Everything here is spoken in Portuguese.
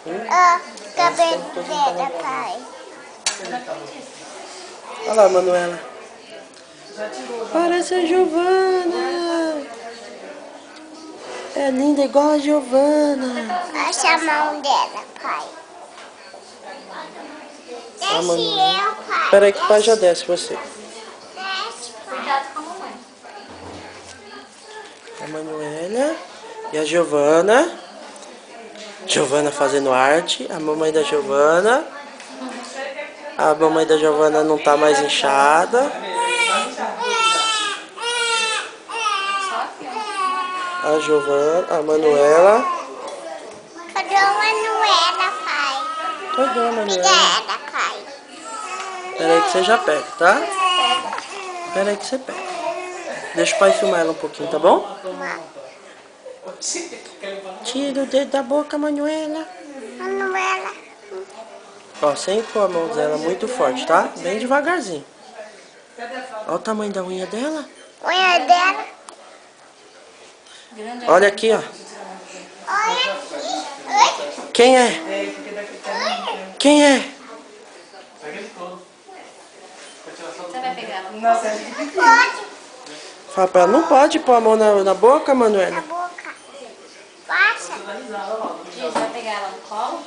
Cabelo dela, pai. Olha lá, Manuela. Parece a Giovana. É linda igual a Giovana. Acha a mão dela, pai. Ah, Desce eu, pai. Espera aí que o pai já desce você. Desce, pai. Cuidado com a mamãe. A Manuela e a Giovana. Giovana fazendo arte. A mamãe da Giovana. A mamãe da Giovana não tá mais inchada. Só aqui, ó. A Giovana, a Manuela. Cadê a Manuela, pai? Cadê a Cadê Manuela? ela, pai? Espera aí que você já pega, tá? Espera aí que você pega. Deixa o pai filmar ela um pouquinho, tá bom? Tira o dedo da boca, Manuela. Manuela. Ó, sem pôr a mão dela muito forte, tá? Bem devagarzinho. Olha o tamanho da unha dela. Unha dela. Olha aqui, ó. Olha aqui. Oi. Quem é? Quem é? Você vai pegar ela? Pode. Fala pra ela, não pode pôr a mão na boca, Na Manuela. boca. Passa. Giz, vai pegar ela no colo?